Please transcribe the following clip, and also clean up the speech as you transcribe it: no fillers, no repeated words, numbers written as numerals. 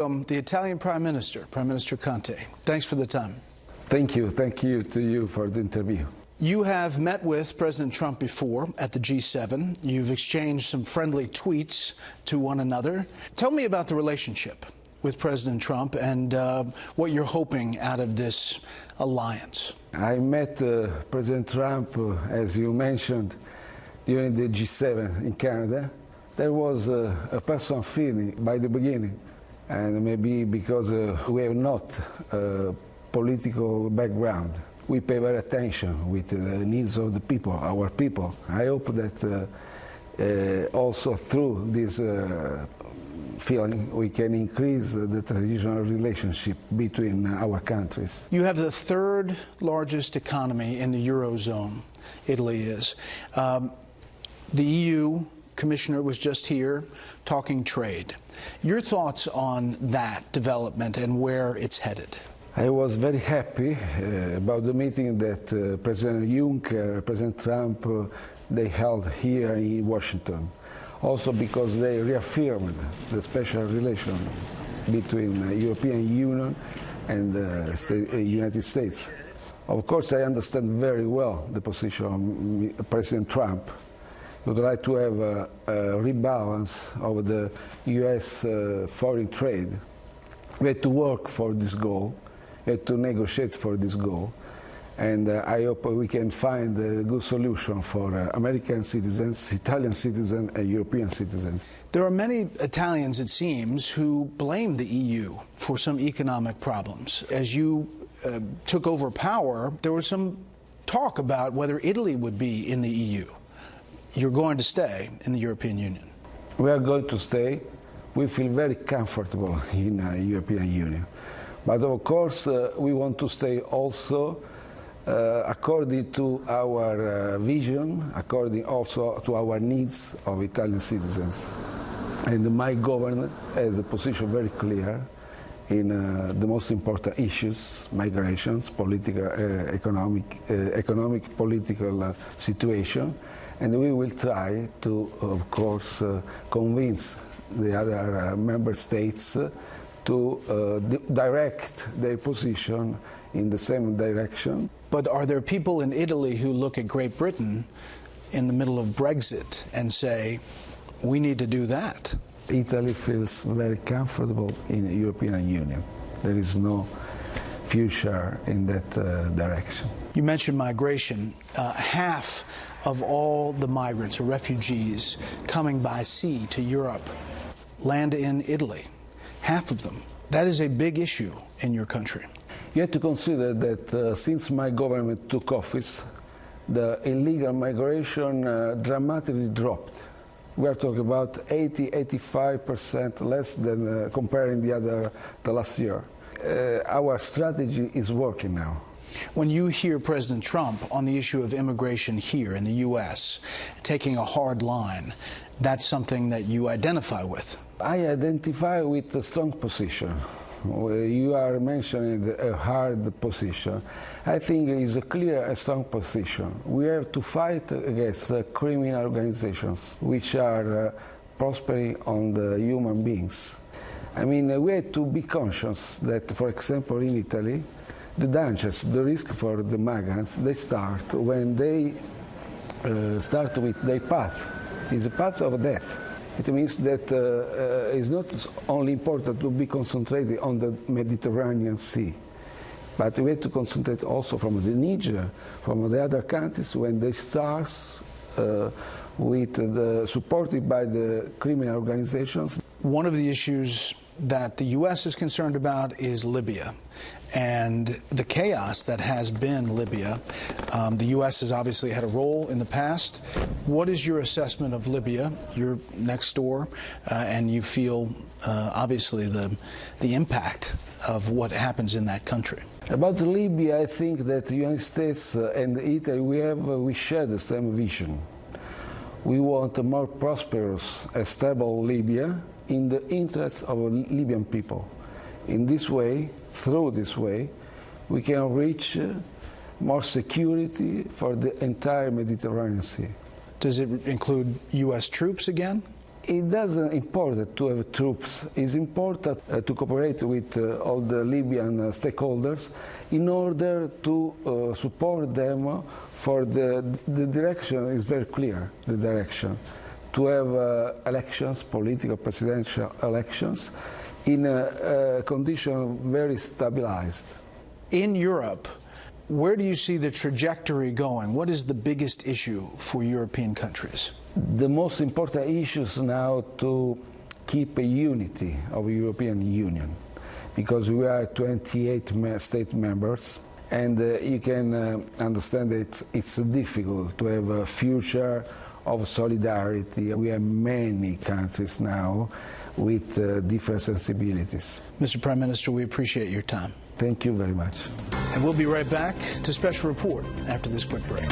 The Italian Prime Minister, Prime Minister Conte. Thanks for the time. Thank you. Thank you to you for the interview. You have met with President Trump before at the G7. You've exchanged some friendly tweets to one another. Tell me about the relationship with President Trump and what you're hoping out of this alliance. I met President Trump, as you mentioned, during the G7 in Canada. There was a personal feeling by the beginning, and maybe because we have not a political background. We pay very attention with the needs of the people, our people. I hope that also through this feeling we can increase the traditional relationship between our countries. You have the third largest economy in the Eurozone, Italy is. The EU Commissioner was just here talking trade. Your thoughts on that development and where it's headed? I was very happy about the meeting that President Juncker, President Trump, they held here in Washington. Also because they reaffirmed the special relation between the European Union and the United States. Of course, I understand very well the position of President Trump. He would like to have a rebalance of the U.S. foreign trade. We had to work for this goal. We had to negotiate for this goal. And I hope we can find a good solution for American citizens, Italian citizens, and European citizens. There are many Italians, it seems, who blame the EU for some economic problems. As you took over power, there was some talk about whether Italy would be in the EU. You're going to stay in the European Union. We are going to stay. We feel very comfortable in the European Union. But of course, we want to stay also according to our vision, according also to our needs of Italian citizens. And my government has a position very clear in the most important issues: migrations, political, economic, political situation. And we will try to, of course, convince the other member states to direct their position in the same direction. But are there people in Italy who look at Great Britain in the middle of Brexit and say, we need to do that? Italy feels very comfortable in the European Union. There is no future in that direction. You mentioned migration. Half of all the migrants or refugees coming by sea to Europe land in Italy. Half of them. That is a big issue in your country. You have to consider that since my government took office, the illegal migration dramatically dropped. We are talking about 80–85% less than comparing the last year. Our strategy is working now. When you hear President Trump on the issue of immigration here in the U.S. taking a hard line, that's something that you identify with. I identify with a strong position. You are mentioning a hard position. I think it is a clear and strong position. We have to fight against the criminal organizations which are prospering on the human beings. I mean, we have to be conscious that, for example, in Italy, the dangers, the risk for the migrants, they start when they start with their path. It's a path of death. It means that it's not only important to be concentrated on the Mediterranean Sea, but we have to concentrate also from the Niger, from the other countries, when they start supported by the criminal organizations. One of the issues that the U.S. is concerned about is Libya and the chaos that has been Libya. The U.S. has obviously had a role in the past. What is your assessment of Libya? You're next door, and you feel, obviously, the impact of what happens in that country. About Libya, I think that the United States and Italy, we share the same vision. We want a more prosperous, stable Libya in the interest of Libyan people. In this way, through this way, we can reach more security for the entire Mediterranean Sea. Does it include U.S. troops again? It doesn't important to have troops. It's important to cooperate with all the Libyan stakeholders in order to support them for the direction is very clear, the direction. To have elections, political presidential elections, in a condition very stabilized. In Europe, where do you see the trajectory going? What is the biggest issue for European countries? The most important issue is now to keep a unity of the European Union, because we are 28 state members, and you can understand that it's difficult to have a future of solidarity. We have many countries now with different sensibilities. Mr. Prime Minister, we appreciate your time. Thank you very much. And we'll be right back to Special Report after this quick break.